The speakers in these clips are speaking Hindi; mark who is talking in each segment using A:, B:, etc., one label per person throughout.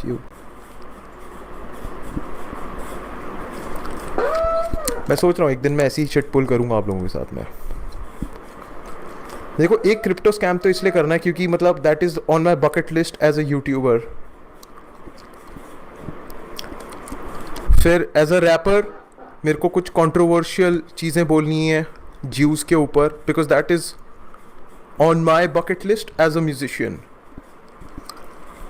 A: फ्यू। मैं सोच रहा हूँ एक दिन मैं ऐसी ही शिट पुल करूँगा आप लोगों के साथ में। देखो एक क्रिप्टो स्कैम तो इसलिए करना है क्योंकि मतलब that is on my bucket list as a YouTuber. फिर एज अ रैपर मेरे को कुछ कंट्रोवर्शियल चीज़ें बोलनी है ज्यूज़ के ऊपर, because that is on my bucket list as a musician.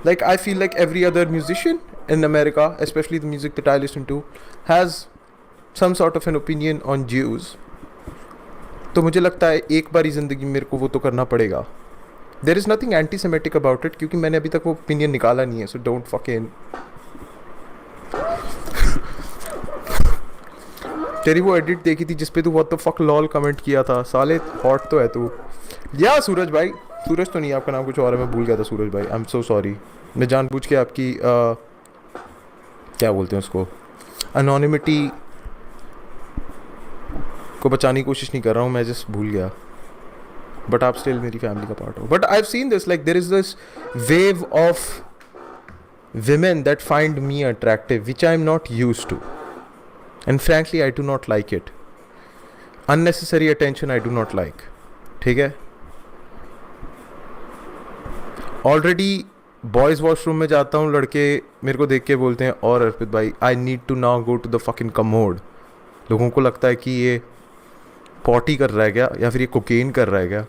A: Like I feel like every other musician in America, especially the music that I listen to, has some sort of an opinion on Jews. तो मुझे लगता है एक बारी ज़िंदगी में मेरे को वो तो करना पड़ेगा। There is nothing anti semitic about it, क्योंकि मैंने अभी तक वो ओपिनियन निकाला नहीं है, सो डोंट फकिंग। तेरी वो एडिट देखी थी जिसपे तू what the fuck lol comment किया था, साले हॉट तो है तू। या सूरज भाई, सूरज तो नहीं, आपका नाम कुछ और है, मैं भूल गया था सूरज भाई, आई एम सो सॉरी। मैं जानबूझ के आपकी क्या बोलते हैं उसको, अनोनिमिटी को बचाने की कोशिश नहीं कर रहा हूँ, मैं जस्ट भूल गया। बट आप स्टिल मेरी फैमिली का पार्ट हो। But I have seen this, like there is this wave of women that find me attractive, which I am not used to. And frankly, I do not like it. Unnecessary attention I do not like. ठीक है? Already बॉयज़ वॉशरूम में जाता हूँ, लड़के मेरे को देख के बोलते हैं, और अर्पित भाई I need to now go to the fucking commode. लोगों को लगता है कि ये पॉटी कर रहा है क्या, या फिर ये कोकेन कर रहा है क्या।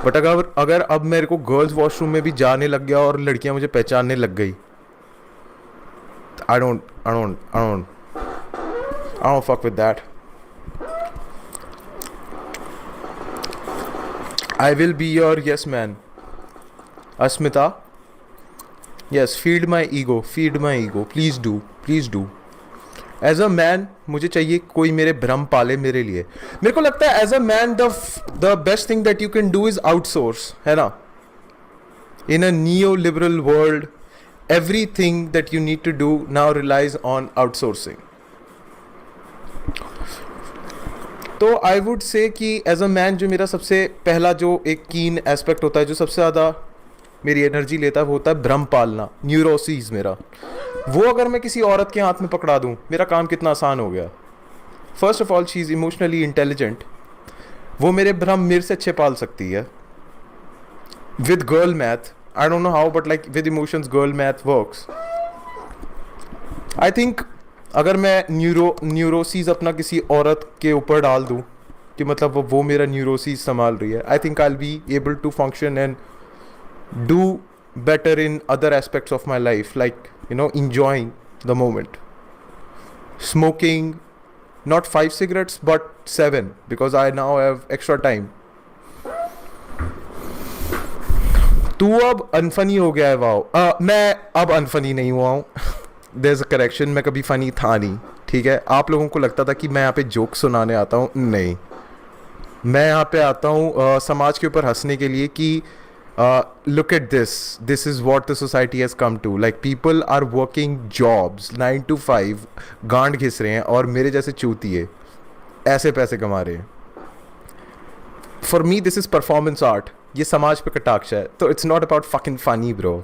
A: बट अगर अब मेरे को गर्ल्स वॉशरूम में भी जाने लग गया और लड़कियां मुझे पहचानने लग गई, I don't fuck with that. I will be your yes man. Asmita, yes, feed my ego, please do. As a man, मुझे चाहिए कोई मेरे भ्रम पाले मेरे लिए। मेरे को लगता है as a man the best thing that you can do is outsource, है ना। In a neoliberal world, everything that you need to do now relies on outsourcing. तो आई वुड से कि एज अ मैन जो मेरा सबसे पहला जो एक कीन एस्पेक्ट होता है, जो सबसे ज़्यादा मेरी एनर्जी लेता है, वो होता है भ्रम पालना, न्यूरोसिस मेरा। वो अगर मैं किसी औरत के हाथ में पकड़ा दूँ, मेरा काम कितना आसान हो गया। First of all she is emotionally intelligent, वो मेरे भ्रम मेरे से अच्छे पाल सकती है। With girl math, I don't know how, but like with emotions, girl math works. I think अगर मैं न्यूरोसिस अपना किसी औरत के ऊपर डाल दूँ कि मतलब वो मेरा न्यूरोसिस संभाल रही है, I think I'll be able to function and do better in other aspects of my life, like enjoying the moment. Smoking, not 5 cigarettes but 7, because I now have extra time. तू अब अनफनी हो गया है। वाओ, मैं अब अनफनी नहीं हुआ हूँ। देयर इज अ करेक्शन, मैं कभी फ़नी था नहीं, ठीक है। आप लोगों को लगता था कि मैं यहाँ पे जोक सुनाने आता हूँ, नहीं। मैं यहाँ पे आता हूँ समाज के ऊपर हंसने के लिए कि look at this is what the society has come to. Like people are working jobs 9 to 5, गांड घिस रहे हैं, और मेरे जैसे चूतिए ऐसे पैसे कमा रहे हैं। For me this is performance art. ये समाज पे कटाक्ष है, तो it's not about fucking funny bro.